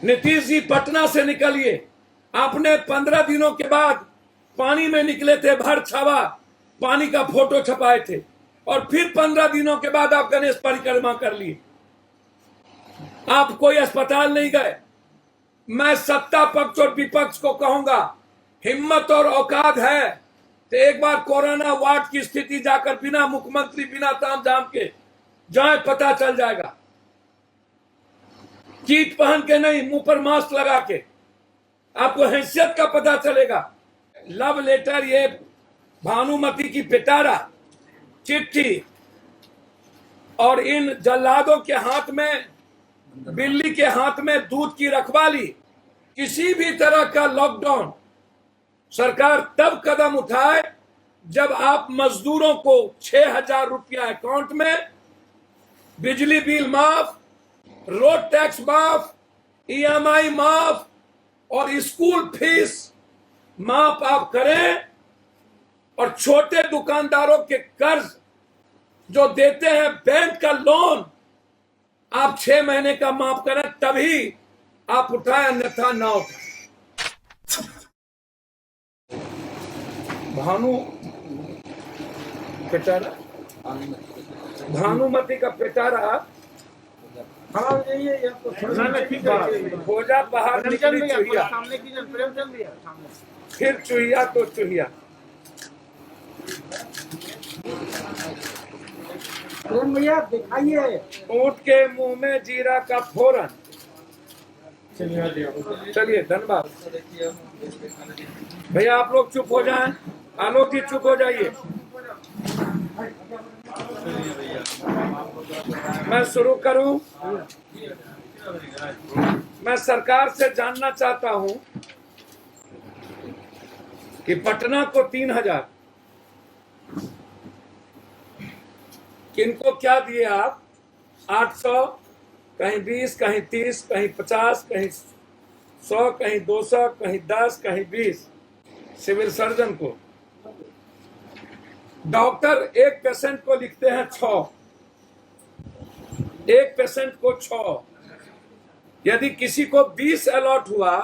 नीतीश जी पटना से निकलिए, आपने 15 दिनों के बाद पानी में निकले थे, भर छावा पानी का फोटो छपाए थे, और फिर 15 दिनों के बाद आप गणेश परिक्रमा कर लिए। आप कोई अस्पताल नहीं गए। मैं सत्ता पक्ष और विपक्ष को कहूंगा, हिम्मत और औकात है तो एक बार कोरोना वार्ड की स्थिति जाकर बिना मुख्यमंत्री बिना ताम झाम के जाए, पता चल जाएगा। किट पहन के नहीं, मुंह पर मास्क लगा के आपको हैसियत का पता चलेगा। लव लेटर, ये भानुमति की पिटारा चिट्ठी और इन जल्लादों के हाथ में, बिल्ली के हाथ में दूध की रखवाली, किसी भी तरह का लॉकडाउन सरकार तब कदम उठाए जब आप मजदूरों को 6,000 रुपया अकाउंट में, बिजली बिल माफ, रोड टैक्स माफ, EMI माफ और स्कूल फीस माफ आप करें, और छोटे दुकानदारों के कर्ज जो देते हैं बैंक का लोन आप 6 महीने का माफ करें, तभी आप उठाए, अन्यथा ना उठाए। भानुमति का पिटारा खोजा बाहर निकली चुहिया, फिर चुहिया तो चुहिया। भैया दिखाइए। ऊंट के मुंह में जीरा का फोरन। चलिए धन्यवाद भैया, आप लोग चुप हो जाएं। आलोक जी चुप हो जाइए। मैं शुरू करूं। मैं सरकार से जानना चाहता हूं कि पटना को 3,000 किनको क्या दिए आप? 800, कहीं 20, कहीं 30, कहीं 50, कहीं 100, कहीं 200, कहीं 10, कहीं 20 सिविल सर्जन को। डॉक्टर एक पेशेंट को लिखते हैं 6, एक पेशेंट को 6। यदि किसी को 20 अलॉट हुआ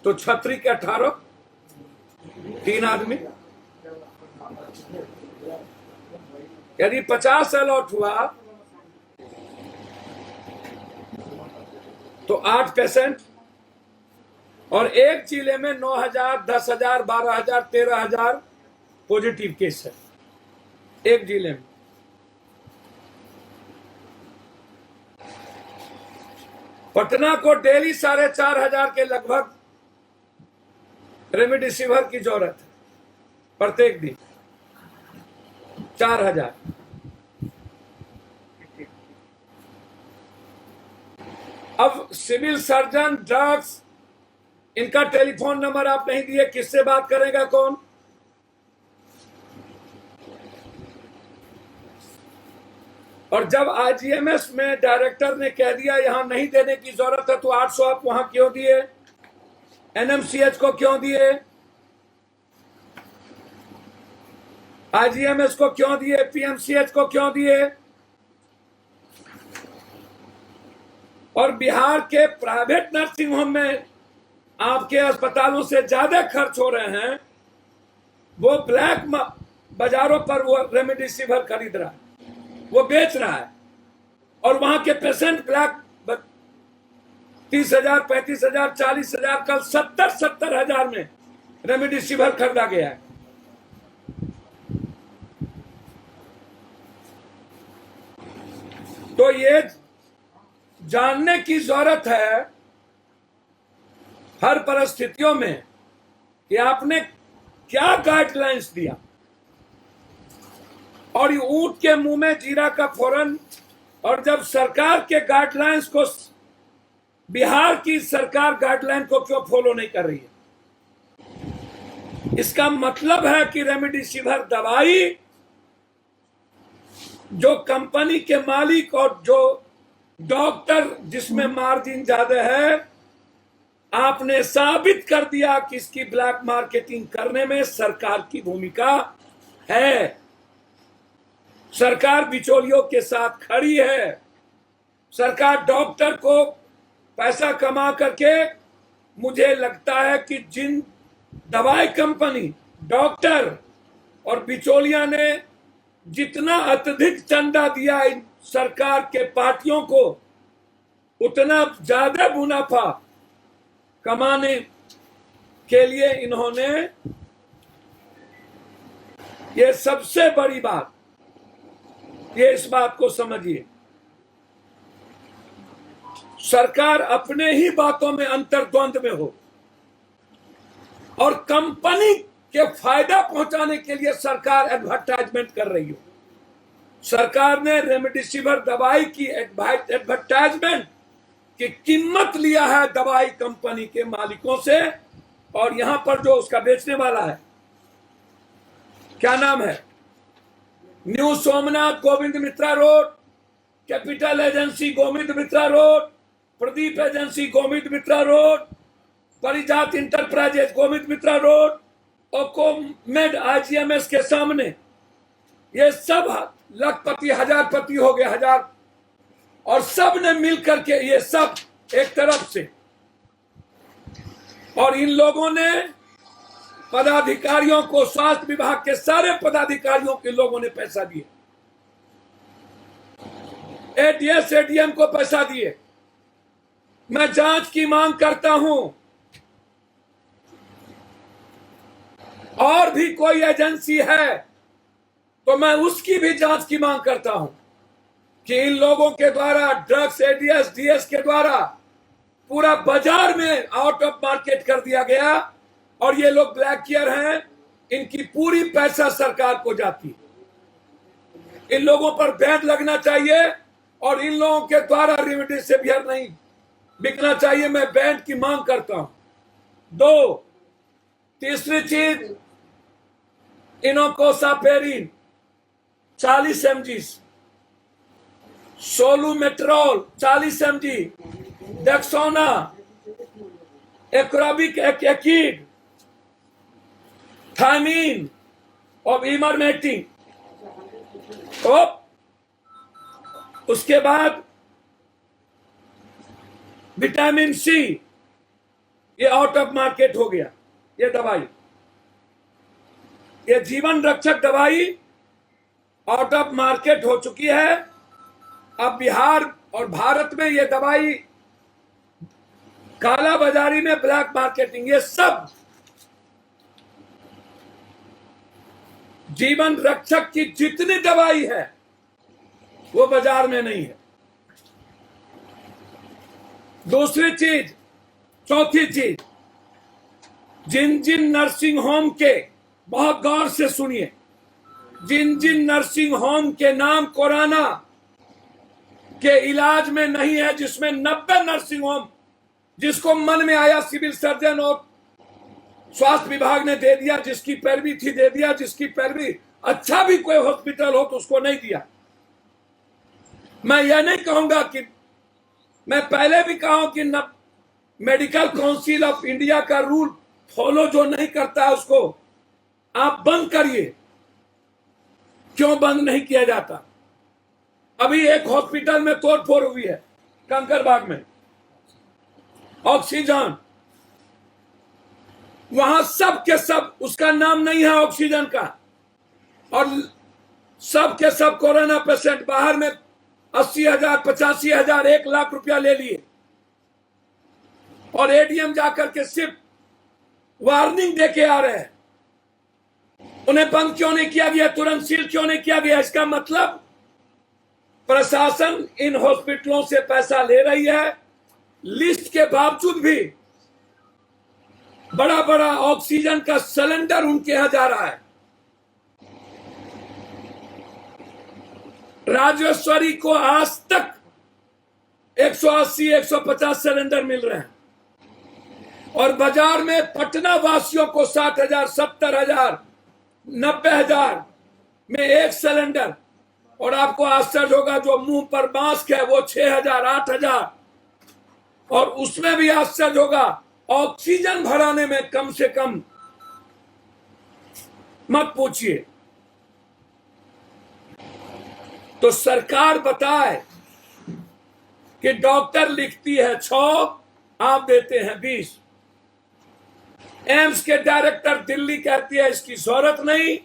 तो छतरी के 18, 3 आदमी। यदि 50 अलॉट हुआ तो 8 पेशेंट, और एक जिले में 9,000, 10,000, 12,000, 13,000 पॉजिटिव केस है एक जिले में। पटना को डेली 4,500 के लगभग रेमडेसिविर की जरूरत है, प्रत्येक दिन 4,000। अब सिविल सर्जन, ड्रग्स, इनका टेलीफोन नंबर आप नहीं दिए, किससे बात करेगा कौन? और जब IGMS में डायरेक्टर ने कह दिया यहां नहीं देने की जरूरत है, तो 800 आप वहां क्यों दिए? NMCH को क्यों दिए? IGMS को क्यों दिए? PMCH को क्यों दिए? और बिहार के प्राइवेट नर्सिंग होम में आपके अस्पतालों से ज्यादा खर्च हो रहे हैं, वो ब्लैक बाजारों पर वो रेमडेसिविर खरीद रहा है, वो बेच रहा है, और वहां के पेशेंट ब्लैक 30,000, 35,000, 40,000, कल 70,000 में रेमडेसिविर खरीदा गया है। तो ये जानने की जरूरत है हर परिस्थितियों में कि आपने क्या गाइडलाइंस दिया। और ये ऊंट के मुंह में जीरा का फोरन, और जब सरकार के गाइडलाइंस को, बिहार की सरकार गाइडलाइन को क्यों फॉलो नहीं कर रही है? इसका मतलब है कि रेमडेसिविर दवाई जो कंपनी के मालिक और जो डॉक्टर जिसमें मार्जिन ज्यादा है, आपने साबित कर दिया कि इसकी ब्लैक मार्केटिंग करने में सरकार की भूमिका है। सरकार बिचौलियों के साथ खड़ी है। सरकार डॉक्टर को पैसा कमा करके मुझे लगता है कि जिन दवाई कंपनी, डॉक्टर और बिचौलिया ने जितना अत्यधिक चंदा दिया इन सरकार के पार्टियों को, उतना ज्यादा मुनाफा कमाने के लिए इन्होंने, ये सबसे बड़ी बात, ये इस बात को समझिए, सरकार अपने ही बातों में अंतर्द्वंद में हो और कंपनी के फायदा पहुंचाने के लिए सरकार एडवर्टाइजमेंट कर रही हो। सरकार ने रेमडेसिविर दवाई की एडवर्टाइजमेंट की कीमत लिया है दवाई कंपनी के मालिकों से, और यहां पर जो उसका बेचने वाला है, क्या नाम है, new Somnath Govind Mitra road, capital agency Govind Mitra road, Pradeep agency Govind Mitra road, परिजात enterprises Govind Mitra road, ओकोमेड IGMS के सामने, ये सब लखपति हजारपति हो गए, हजार, और सब ने मिलकर के ये सब एक तरफ से, और इन लोगों ने पदाधिकारियों को, स्वास्थ्य विभाग के सारे पदाधिकारियों के लोगों ने पैसा दिए, एडीएस एडीएम को पैसा दिए। मैं जांच की मांग करता हूं, और भी कोई एजेंसी है तो मैं उसकी भी जांच की मांग करता हूं कि इन लोगों के द्वारा ड्रग्स, एडीएस डीएस के द्वारा पूरा बाजार में आउट ऑफ मार्केट कर दिया गया, और ये लोग ब्लैक कियर हैं, इनकी पूरी पैसा सरकार को जाती है। इन लोगों पर बैन लगना चाहिए और इन लोगों के द्वारा रेमडेसिविर नहीं बिकना चाहिए। मैं बैन की मांग करता हूं। दो, तीसरी चीज, इनोकोसापेरिन 40 mg, सोलूमेट्रोल 40 mg, डेक्सोना, एक्रोबिक एकिड, थाइमीन और इमरमेक्टिन, उसके बाद विटामिन सी, ये आउट ऑफ मार्केट हो गया। ये दवाई, ये जीवन रक्षक दवाई आउट ऑफ मार्केट हो चुकी है। अब बिहार और भारत में ये दवाई काला बाजारी में, ब्लैक मार्केटिंग, ये सब जीवन रक्षक की जितनी दवाई है वो बाजार में नहीं है। दूसरी चीज, चौथी चीज, जिन जिन नर्सिंग होम के, बहुत गौर से सुनिए, जिन जिन नर्सिंग होम के नाम कोरोना के इलाज में नहीं है, जिसमें 90 नर्सिंग होम, जिसको मन में आया सिविल सर्जन और स्वास्थ्य विभाग ने दे दिया, जिसकी पैरवी थी दे दिया, जिसकी पैरवी अच्छा भी कोई हॉस्पिटल हो तो उसको नहीं दिया। मैं यह नहीं कहूंगा कि, मैं पहले भी कहा कि मेडिकल काउंसिल ऑफ इंडिया का रूल फॉलो जो नहीं करता है उसको आप बंद करिए। क्यों बंद नहीं किया जाता? अभी एक हॉस्पिटल में तोड़फोड़ हुई है कंकरबाग में, ऑक्सीजन, वहां सब के सब, उसका नाम नहीं है ऑक्सीजन का, और सब के सब कोरोना पेशेंट बाहर में 80,000, 85,000, 1 लाख रुपया ले लिए, और एडीएम जाकर के सिर्फ वार्निंग देके आ रहे हैं। उन्हें बंद क्यों नहीं किया गया, तुरंत सील क्यों नहीं किया गया? इसका मतलब प्रशासन इन हॉस्पिटलों से पैसा ले रही है, लिस्ट के बावजूद भी बड़ा बड़ा ऑक्सीजन का सिलेंडर उनके यहां जा रहा है। राजेश्वरी को आज तक 180, 150 सिलेंडर मिल रहे हैं, और बाजार में पटना वासियों को 60,000, 70,000, 90,000 में एक सिलेंडर, और आपको आश्चर्य होगा जो मुंह पर मास्क है वो 6,000, 8,000, और उसमें भी आश्चर्य होगा ऑक्सीजन भराने में कम से कम, मत पूछिए। तो सरकार बताए कि डॉक्टर लिखती है 6, आप देते हैं 20। एम्स के डायरेक्टर दिल्ली कहती है इसकी जरूरत नहीं,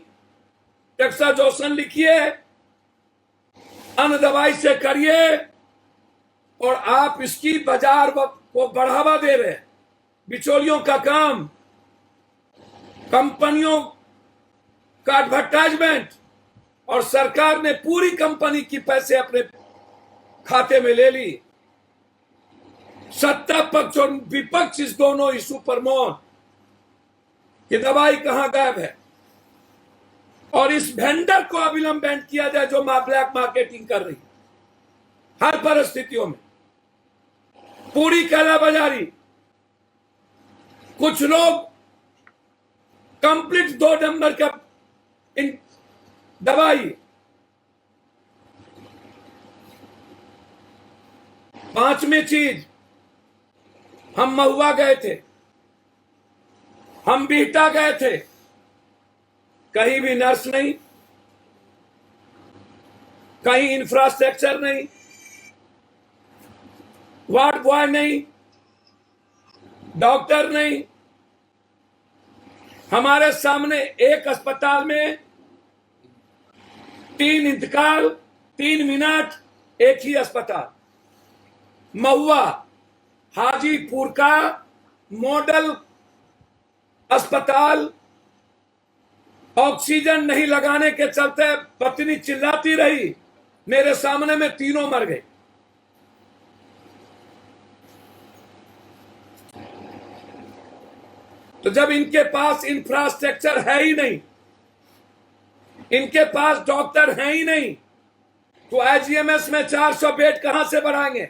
टैक्साजोशन लिखिए, अन्य दवाई से करिए, और आप इसकी बाजार को बढ़ावा दे रहे हैं। बिचौलियों का काम, कंपनियों का एडवर्टाइजमेंट, और सरकार ने पूरी कंपनी की पैसे अपने खाते में ले ली। सत्ता पक्ष और विपक्ष इस दोनों इशू पर मौन कि दवाई कहां गायब है, और इस वेंडर को अविलंब बैन किया जाए जो ब्लैक मार्केटिंग कर रही हर परिस्थितियों में, पूरी कालाबाजारी। कुछ लोग कंप्लीट 2 नंबर का इन दवाई। 5वीं चीज, हम महुआ गए थे, हम बीटा गए थे, कहीं भी नर्स नहीं, कहीं इंफ्रास्ट्रक्चर नहीं, वार्ड बॉय नहीं, डॉक्टर नहीं। हमारे सामने एक अस्पताल में 3 इंतकाल, 3 मिनट, एक ही अस्पताल। महुआ हाजीपुर का मॉडल अस्पताल, ऑक्सीजन नहीं लगाने के चलते पत्नी चिल्लाती रही, मेरे सामने में तीनों मर गए। तो जब इनके पास इंफ्रास्ट्रक्चर है ही नहीं, इनके पास डॉक्टर है ही नहीं, तो आईजीएमएस में 400 बेड कहां से बढ़ाएंगे?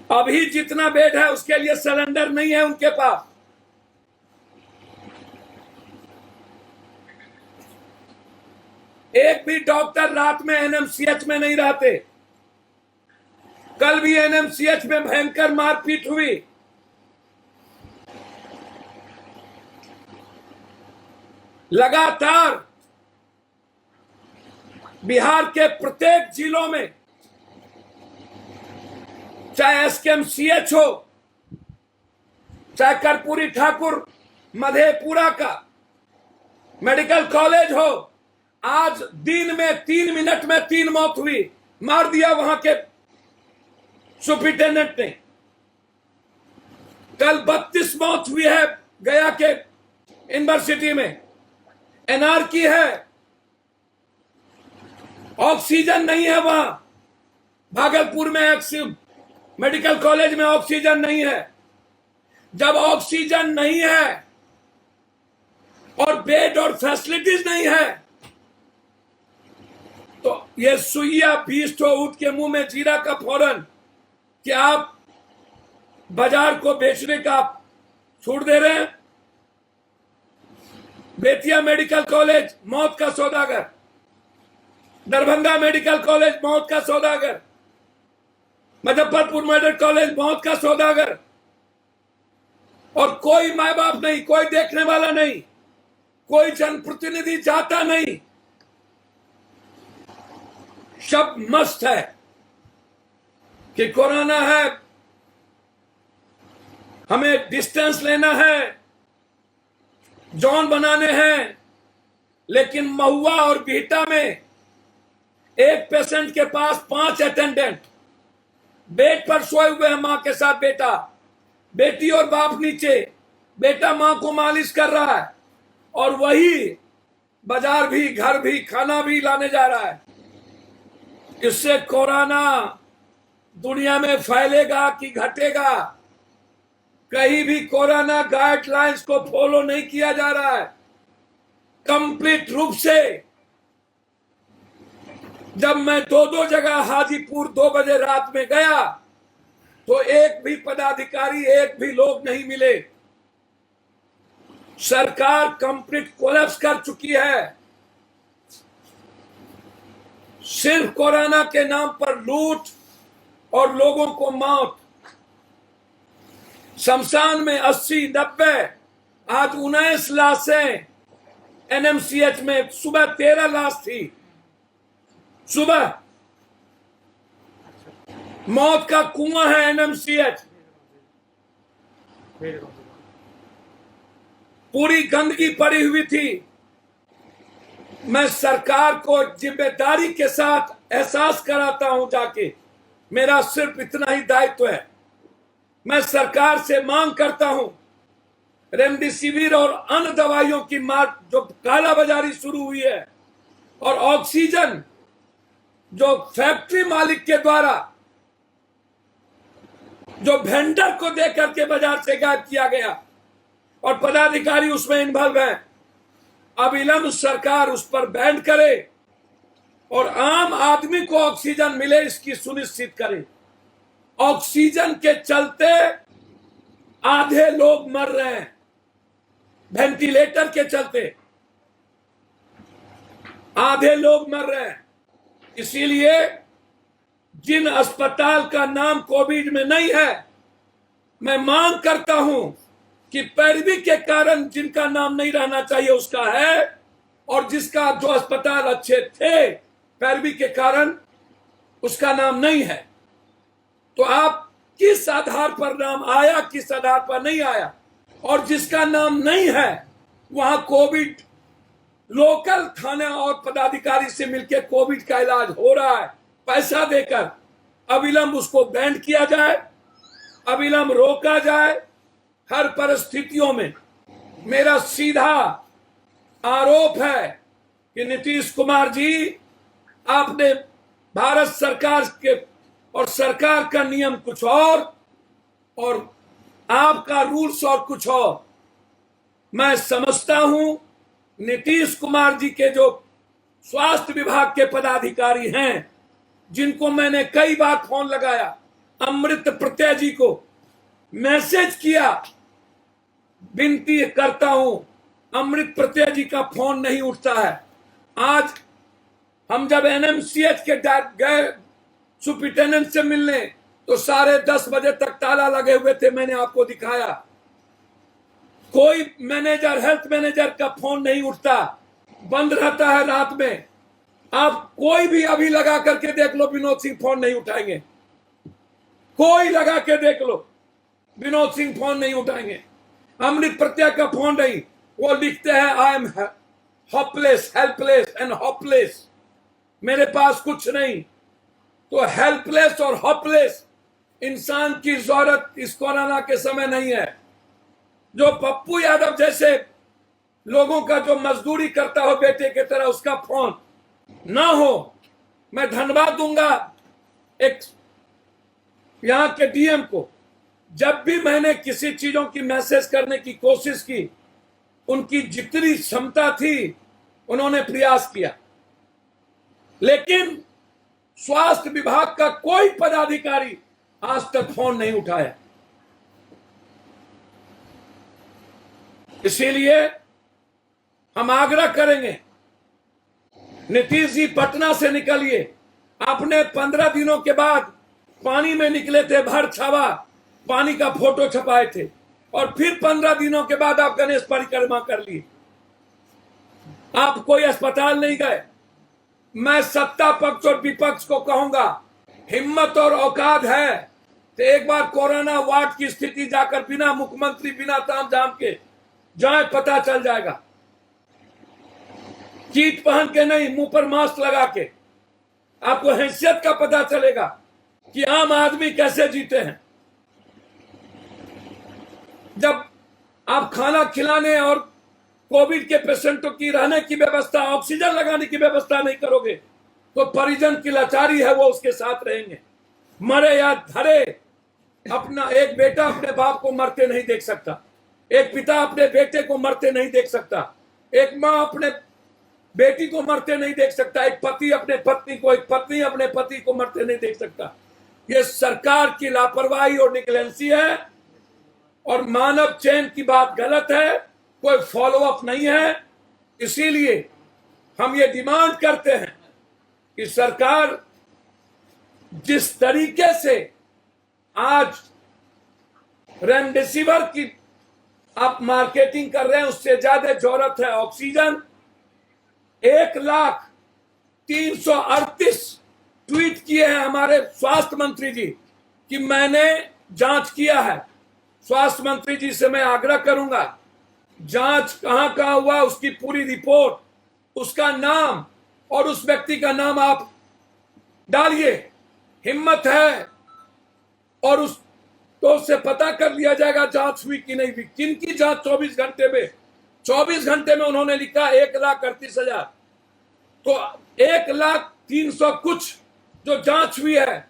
अभी जितना बेड है उसके लिए सिलेंडर नहीं है उनके पास। एक भी डॉक्टर रात में एनएमसीएच में नहीं रहते। कल भी एनएमसीएच में भयंकर मारपीट हुई। लगातार बिहार के प्रत्येक जिलों में, चाहे एसकेएमसीएच हो, चाहे कर्पूरी ठाकुर मधेपुरा का मेडिकल कॉलेज हो, आज दिन में 3 मिनट में 3 मौत हुई। मार दिया वहां के सुपरिटेंडेंट ने। कल 32 मौत हुई है गया के यूनिवर्सिटी में। एनआरकी है, ऑक्सीजन नहीं है वहां। भागलपुर में मेडिकल कॉलेज में ऑक्सीजन नहीं है। जब ऑक्सीजन नहीं है और बेड और फैसिलिटीज नहीं है, तो ये सुइया 20 ठो ऊंट के मुंह में जीरा का फौरन कि आप बाजार को बेचने का छूट दे रहे हैं। बेतिया मेडिकल कॉलेज मौत का सौदागर, दरभंगा मेडिकल कॉलेज मौत का सौदागर, मुजफ्फरपुर मेडिकल कॉलेज मौत का सौदागर, और कोई माँ बाप नहीं, कोई देखने वाला नहीं, कोई जनप्रतिनिधि जाता नहीं। सब मस्त है कि कोरोना है, हमें डिस्टेंस लेना है, जोन बनाने हैं। लेकिन महुआ और बिहटा में एक पेशेंट के पास 5 अटेंडेंट बेड पर सोए हुए हैं, मां के साथ बेटा, बेटी और बाप नीचे। बेटा मां को मालिश कर रहा है और वही बाजार भी, घर भी, खाना भी लाने जा रहा है। इससे कोरोना दुनिया में फैलेगा कि घटेगा? कहीं भी कोरोना गाइडलाइंस को फॉलो नहीं किया जा रहा है कंप्लीट रूप से। जब मैं 2 जगह हाजीपुर 2 बजे रात में गया तो एक भी पदाधिकारी, एक भी लोग नहीं मिले। सरकार कंप्लीट कोलैप्स कर चुकी है। सिर्फ कोरोना के नाम पर लूट और लोगों को मौत। शमशान में 80-90, आज 19 लाशें एनएमसीएच में। सुबह 13 लाश थी सुबह। मौत का कुआं है एनएमसीएच। पूरी गंदगी पड़ी हुई थी। मैं सरकार को जिम्मेदारी के साथ एहसास कराता हूं जाके, मेरा सिर्फ इतना ही दायित्व है। मैं सरकार से मांग करता हूं, रेमडेसिविर और अन्य दवाइयों की जो कालाबाजारी शुरू हुई है, और ऑक्सीजन जो फैक्ट्री मालिक के द्वारा जो वेंडर को देकर के बाजार से गायब किया गया और पदाधिकारी उसमें इन्वॉल्व है, अविलंब सरकार उस पर बैन करे और आम आदमी को ऑक्सीजन मिले, इसकी सुनिश्चित करे। ऑक्सीजन के चलते आधे लोग मर रहे हैं, वेंटिलेटर के चलते आधे लोग मर रहे हैं। इसीलिए जिन अस्पताल का नाम कोविड में नहीं है, मैं मांग करता हूं कि पैरवी के कारण जिनका नाम नहीं रहना चाहिए उसका है, और जिसका जो अस्पताल अच्छे थे पैरवी के कारण उसका नाम नहीं है। तो आप किस आधार पर नाम आया, किस आधार पर नहीं आया, और जिसका नाम नहीं है वहां कोविड लोकल थाना और पदाधिकारी से मिलकर कोविड का इलाज हो रहा है, पैसा देकर। अविलंब उसको बैन किया जाए, अविलंब रोका जाए हर परिस्थितियों में। मेरा सीधा आरोप है कि नीतीश कुमार जी, आपने भारत सरकार के और सरकार का नियम कुछ और आपका रूल्स और कुछ और। मैं समझता हूं नीतीश कुमार जी के जो स्वास्थ्य विभाग के पदाधिकारी हैं, जिनको मैंने कई बार फोन लगाया, अमृत प्रत्यय जी को मैसेज किया, विनती करता हूं, अमृत प्रत्यय जी का फोन नहीं उठता है। आज हम जब एनएमसीएच के गए सुप्रिंटेंडेंट से मिलने तो 10:30 बजे तक ताला लगे हुए थे, मैंने आपको दिखाया। कोई मैनेजर, हेल्थ मैनेजर का फोन नहीं उठता, बंद रहता है रात में। आप कोई भी अभी लगा करके देख लो, विनोद सिंह फोन नहीं उठाएंगे। कोई लगा के देख लो, विनोद सिंह फोन नहीं उठाएंगे। अमृत प्रत्यय का फोन नहीं, वो लिखते हैं I am hopeless, helpless and hopeless, मेरे पास कुछ नहीं। तो हेल्पलेस और होपलेस इंसान की जरूरत इस कोरोना के समय नहीं है। जो पप्पू यादव जैसे लोगों का जो मजदूरी करता हो बेटे की तरह, उसका फोन ना हो। मैं धन्यवाद दूंगा एक यहां के डीएम को, जब भी मैंने किसी चीजों की मैसेज करने की कोशिश की, उनकी जितनी क्षमता थी उन्होंने प्रयास किया, लेकिन स्वास्थ्य विभाग का कोई पदाधिकारी आज तक फोन नहीं उठाया। इसीलिए हम आग्रह करेंगे, नीतीश जी पटना से निकलिए। आपने 15 दिनों के बाद पानी में निकले थे, भर छावा पानी का फोटो छपाए थे, और फिर 15 दिनों के बाद आप गणेश परिक्रमा कर लिए। आप कोई अस्पताल नहीं गए। मैं सत्ता पक्ष और विपक्ष को कहूंगा, हिम्मत और औकात है तो एक बार कोरोना वार्ड की स्थिति जाकर बिना मुख्यमंत्री, बिना ताम झाम के जाए, पता चल जाएगा। किट पहन के नहीं, मुंह पर मास्क लगा के आपको हैसियत का पता चलेगा कि आम आदमी कैसे जीते हैं। जब आप खाना खिलाने और कोविड के पेशेंटों की रहने की व्यवस्था, ऑक्सीजन लगाने की व्यवस्था नहीं करोगे तो परिजन की लाचारी है, वो उसके साथ रहेंगे। मरे या धरे, अपना एक बेटा अपने बाप को मरते नहीं देख सकता, एक पिता अपने बेटे को मरते नहीं देख सकता, एक माँ अपने बेटी को मरते नहीं देख सकता, एक पति अपने पत्नी को, एक पत्नी अपने पति को मरते नहीं देख सकता। ये सरकार की लापरवाही और निगलेंसी है, और मानव चैन की बात गलत है, कोई फॉलो अप नहीं है। इसीलिए हम ये डिमांड करते हैं कि सरकार जिस तरीके से आज रेमडेसिविर की आप मार्केटिंग कर रहे हैं, उससे ज्यादा जरूरत है ऑक्सीजन। 1,338 ट्वीट किए हैं हमारे स्वास्थ्य मंत्री जी कि मैंने जांच किया है। स्वास्थ्य मंत्री जी से मैं आग्रह करूंगा, जांच कहां कहां हुआ उसकी पूरी रिपोर्ट, उसका नाम और उस व्यक्ति का नाम आप डालिए। हिम्मत है और उस तो उससे पता कर लिया जाएगा जांच हुई कि नहीं हुई। किन की जांच 24 घंटे में? 24 घंटे में उन्होंने लिखा 1,38,000। तो 1,03,000 कुछ जो जांच हुई है,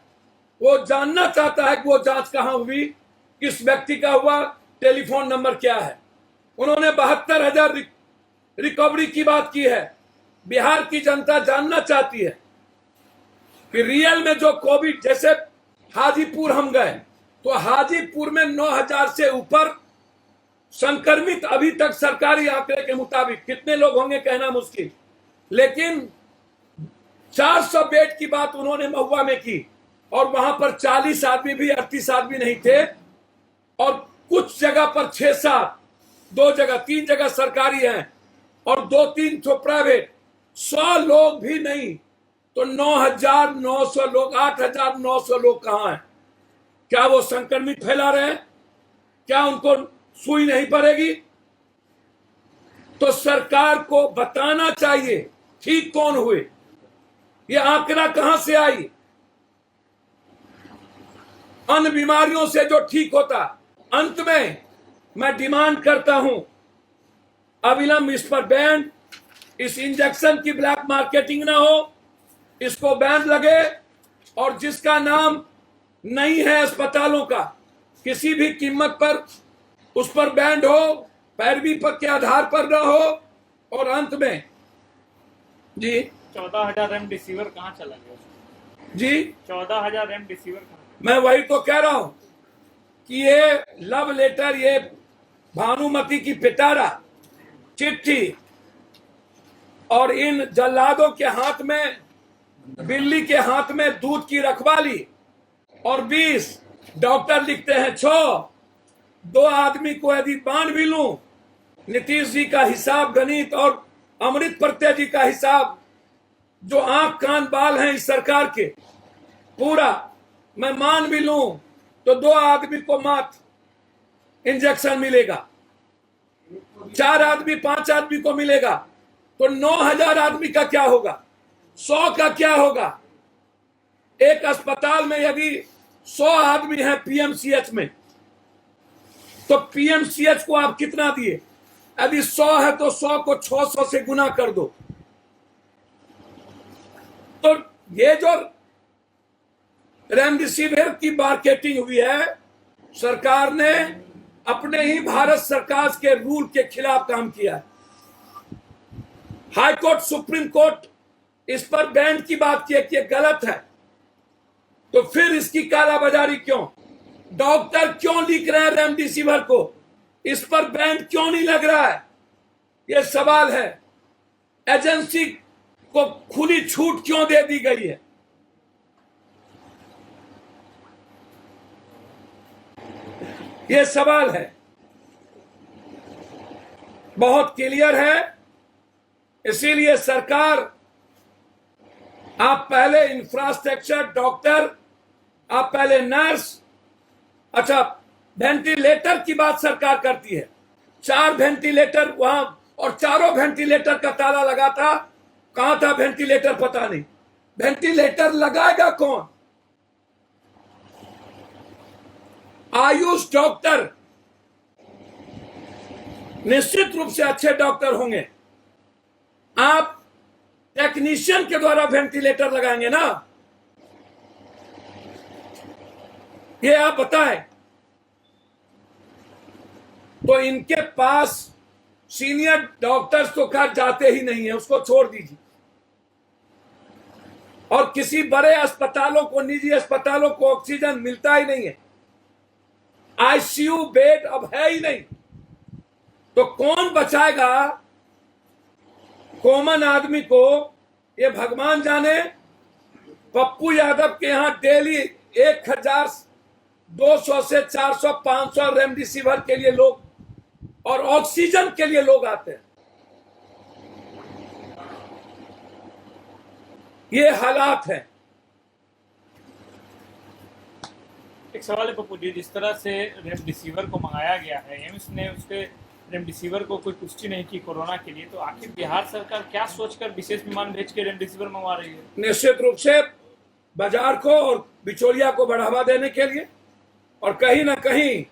वो जानना चाहता है कि वो जांच कहां हुई, किस व्यक्ति का हुआ, टेलीफोन नंबर क्या है। उन्होंने 72,000 रिकवरी की बात की है। बिहार की जनता जानना चाहती है कि रियल में जो कोविड, जैसे हाजीपुर हम गए तो हाजीपुर में 9,000 से ऊपर संक्रमित अभी तक सरकारी आंकड़े के मुताबिक, कितने लोग होंगे कहना मुश्किल, लेकिन 400 बेड की बात उन्होंने महुआ में की और वहां पर 40 आदमी भी 38 आदमी नहीं थे और कुछ जगह पर 6-7, 2 जगह 3 जगह सरकारी हैं और 2-3 तो प्राइवेट, 100 लोग भी नहीं तो 9,900 लोग, 8,900 लोग कहां हैं? क्या वो संक्रमित फैला रहे हैं? क्या उनको सुई नहीं पड़ेगी? तो सरकार को बताना चाहिए ठीक कौन हुए, ये आंकड़ा कहां से आई। अन्य बीमारियों से जो ठीक होता। अंत में मैं डिमांड करता हूं अविलंब इस पर बैन, इस इंजेक्शन की ब्लैक मार्केटिंग ना हो, इसको बैन लगे और जिसका नाम नहीं है अस्पतालों का, किसी भी कीमत पर उस पर बैन हो, पैरवी पर के आधार पर ना हो। और अंत में जी 14,000 रेमडेसिविर कहाँ चला गया? जी 14,000 रेमडेसिविर कहाँ? मैं वही तो कह रहा हूं कि ये लव लेटर, ये भानुमति की पिटारा चिट्ठी और इन जल्लादों के हाथ में, बिल्ली के हाथ में दूध की रखवाली, और 20 डॉक्टर लिखते हैं 6, 2 आदमी को यदि बांध भी लूं, नीतीश जी का हिसाब गणित और अमृत प्रत्यय जी का हिसाब, जो आंख कान बाल हैं इस सरकार के, पूरा मैं मान भी लूं तो 2 आदमी को मात्र इंजेक्शन मिलेगा, 4 आदमी 5 आदमी को मिलेगा, तो 9,000 आदमी का क्या होगा, 100 का क्या होगा। एक अस्पताल में यदि 100 आदमी है पीएमसीएच में, तो पीएमसीएच को आप कितना दिए? यदि 100 है तो 100 को 600 से गुना कर दो। तो ये जो रेमडेसिविर की मार्केटिंग हुई है, सरकार ने अपने ही भारत सरकार के रूल के खिलाफ काम किया है। हाई कोर्ट, सुप्रीम कोर्ट इस पर बैन की बात की कि गलत है, तो फिर इसकी कालाबाजारी क्यों? डॉक्टर क्यों लिख रहे हैं रेमडेसिविर को? इस पर बैन क्यों नहीं लग रहा है? यह सवाल है। एजेंसी को खुली छूट क्यों दे दी गई है? यह सवाल है, बहुत क्लियर है। इसीलिए सरकार, आप पहले इंफ्रास्ट्रक्चर, डॉक्टर, आप पहले नर्स, अच्छा वेंटिलेटर की बात सरकार करती है। 4 वेंटिलेटर वहां, और चारों वेंटिलेटर का ताला लगा था। कहां था वेंटिलेटर पता नहीं। वेंटिलेटर लगाएगा कौन? आयुष डॉक्टर निश्चित रूप से अच्छे डॉक्टर होंगे। आप टेक्नीशियन के द्वारा वेंटिलेटर लगाएंगे ना, ये आप बताएं। तो इनके पास सीनियर डॉक्टर्स तो खैर जाते ही नहीं है, उसको छोड़ दीजिए। और किसी बड़े अस्पतालों को, निजी अस्पतालों को ऑक्सीजन मिलता ही नहीं है, आईसीयू बेड अब है ही नहीं, तो कौन बचाएगा कॉमन आदमी को? ये भगवान जाने। पप्पू यादव के यहां डेली 1,200 से 400, 500 रेमडेसिविर के लिए लोग और ऑक्सीजन के लिए लोग आते हैं। ये हालात हैं। एक सवाल है पप्पू जी, जिस तरह से रेमडेसिविर को मंगाया गया है, एम्स ने उसके रेमडेसिविर को कोई पुष्टि नहीं की कोरोना के लिए, तो आखिर बिहार सरकार क्या सोचकर विशेष विमान भेज के रेमडेसिविर मंगवा रही है? निश्चित रूप से बाजार को और बिचौलिया को बढ़ावा देने के लिए, और कहीं ना कहीं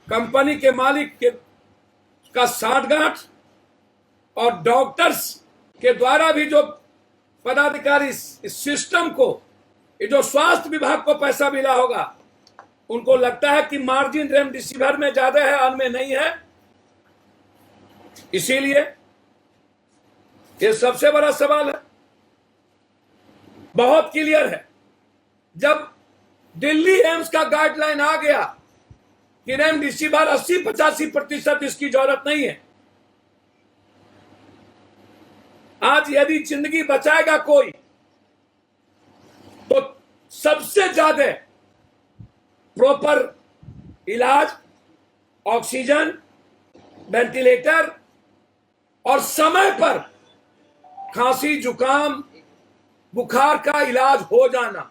कंपनी के मालिक के का साठगांठ और डॉक्टर्स के द्वारा भी जो पदाधिकारी इस सिस्टम को, ये जो स्वास्थ्य विभाग को पैसा मिला होगा, उनको लगता है कि मार्जिन रेमडेसिविर में ज्यादा है, अन्य में नहीं है। इसीलिए ये सबसे बड़ा सवाल है, बहुत क्लियर है। जब दिल्ली एम्स का गाइडलाइन आ गया कि रेमडेसिविर 80-85% इसकी जरूरत नहीं है, आज यदि जिंदगी बचाएगा कोई तो सबसे ज्यादा प्रॉपर इलाज, ऑक्सीजन, वेंटिलेटर और समय पर खांसी, जुकाम, बुखार का इलाज हो जाना।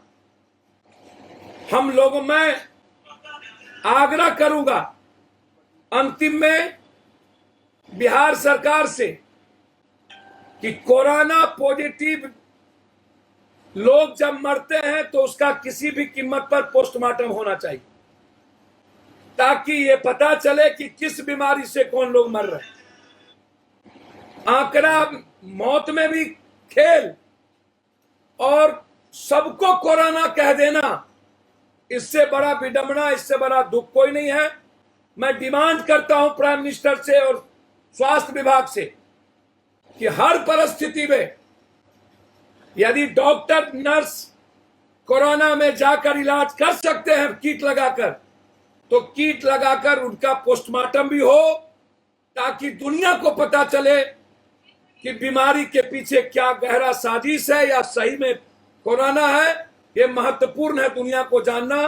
हम लोगों में आग्रह करूंगा अंतिम में बिहार सरकार से कि कोरोना पॉजिटिव लोग जब मरते हैं तो उसका किसी भी कीमत पर पोस्टमार्टम होना चाहिए, ताकि ये पता चले कि किस बीमारी से कौन लोग मर रहे हैं। आंकड़ा मौत में भी खेल और सबको कोरोना कह देना, इससे बड़ा विडंबना, इससे बड़ा दुख कोई नहीं है। मैं डिमांड करता हूं प्राइम मिनिस्टर से और स्वास्थ्य विभाग से कि हर परिस्थिति में यदि डॉक्टर, नर्स कोरोना में जाकर इलाज कर सकते हैं किट लगाकर, तो किट लगाकर उनका पोस्टमार्टम भी हो, ताकि दुनिया को पता चले कि बीमारी के पीछे क्या गहरा साजिश है या सही में कोरोना है। ये महत्वपूर्ण है दुनिया को जानना।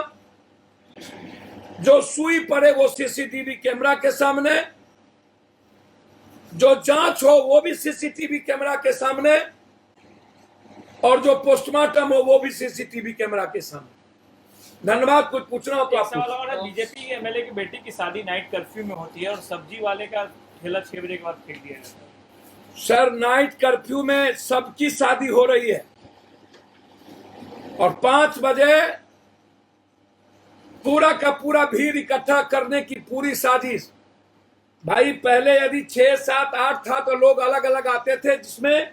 जो सुई पड़े वो सीसीटीवी कैमरा के सामने, जो जांच हो वो भी सीसीटीवी कैमरा के सामने, और जो पोस्टमार्टम हो वो भी सीसीटीवी कैमरा के सामने। धन्यवाद। कुछ पूछना हो तो आप सवाल और है, बीजेपी एमएलए की बेटी की शादी नाइट कर्फ्यू में होती है और सब्जी वाले का ठेला 6 बजे के बाद फेंक दिया जाता है। सर, नाइट कर्फ्यू में सबकी शादी हो रही है और 5 बजे पूरा का पूरा भीड़ इकट्ठा करने की पूरी साजिश। भाई पहले यदि 6, 7, 8 था तो लोग अलग अलग आते थे, जिसमें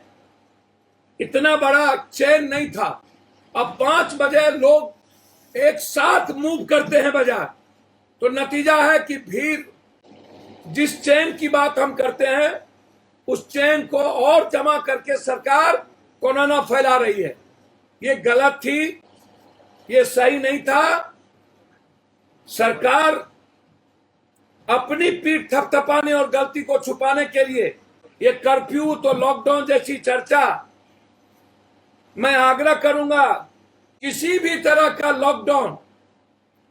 इतना बड़ा चेन नहीं था। अब 5 बजे लोग एक साथ मूव करते हैं बाजार, तो नतीजा है कि भीड़, जिस चेन की बात हम करते हैं उस चेन को और जमा करके सरकार कोरोना फैला रही है। ये गलत थी, ये सही नहीं था। सरकार अपनी पीठ थपथपाने और गलती को छुपाने के लिए ये कर्फ्यू तो लॉकडाउन जैसी चर्चा, मैं आग्रह करूंगा किसी भी तरह का लॉकडाउन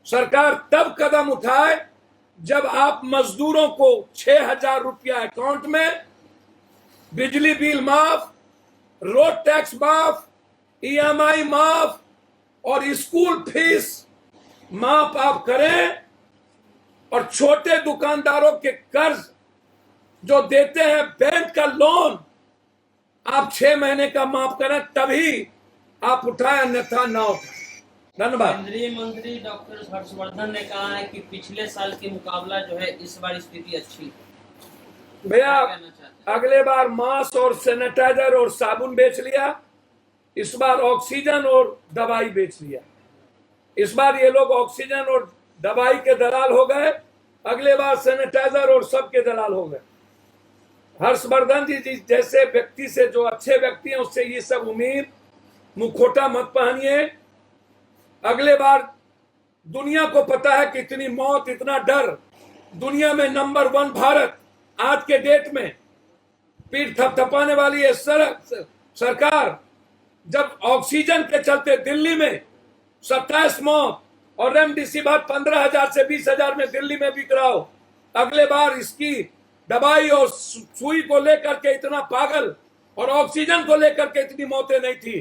सरकार तब कदम उठाए जब आप मजदूरों को 6,000 रुपया अकाउंट में, बिजली बिल माफ, रोड टैक्स माफ, ईएमआई माफ और स्कूल फीस माफ आप करें, और छोटे दुकानदारों के कर्ज जो देते हैं बैंक का लोन आप 6 महीने का माफ करें, तभी आप उठाएं, अन्यथा ना उठाएं। धन्यवाद। केंद्रीय मंत्री डॉक्टर हर्षवर्धन ने कहा है कि पिछले साल के मुकाबला जो है इस बार स्थिति अच्छी है। भैया क्या कहना चाहते हैं? अगले बार मास्क और सैनिटाइजर और साबुन बेच लिया, इस बार ऑक्सीजन और दवाई बेच लिया। इस बार ये लोग ऑक्सीजन और दवाई के दलाल हो गए, अगले बार सैनिटाइजर और सब के दलाल हो गए। हर्षवर्धन जी जैसे व्यक्ति से, जो अच्छे व्यक्ति हैं, उससे ये सब उम्मीद, मुखोटा मत पहनिए। अगले बार दुनिया को पता है कि इतनी मौत, इतना डर, दुनिया में नंबर 1 भारत आज के डेट में। पीठ थपथपाने वाली है सरकार। जब ऑक्सीजन के चलते दिल्ली में 27 मौत और रेमडेसिविर 15,000 से 20,000 में दिल्ली में बिक रहा हो, अगले बार इसकी दवाई और सुई को लेकर के इतना पागल और ऑक्सीजन को लेकर के इतनी मौतें नहीं थी।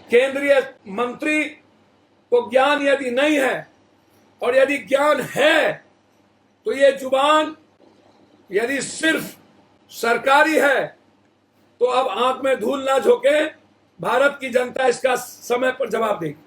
केंद्रीय मंत्री तो ज्ञान यदि नहीं है और यदि ज्ञान है तो ये जुबान यदि सिर्फ सरकारी है तो अब आंख में धूल ना झोंके, भारत की जनता इसका समय पर जवाब देगी।